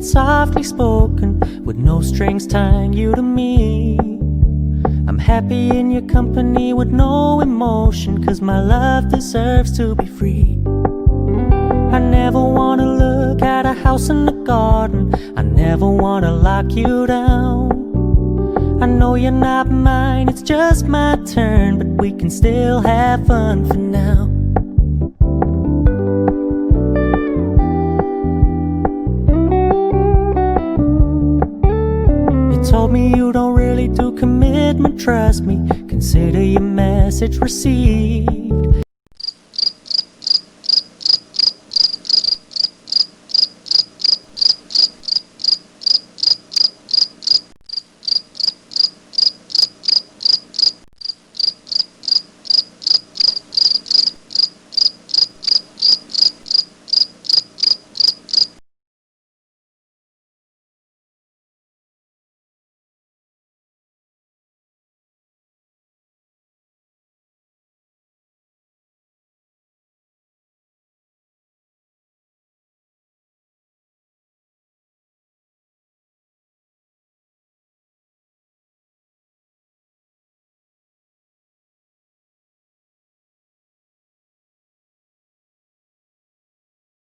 it's softly spoken, with no strings tying you to me. I'm happy in your company with no emotion, 'cause my love deserves to be free. I never wanna look at a house in the garden, I never wanna lock you down. I know you're not mine, it's just my turn, but we can still have fun for now. You told me you don't really do commitment, trust me, consider your message received.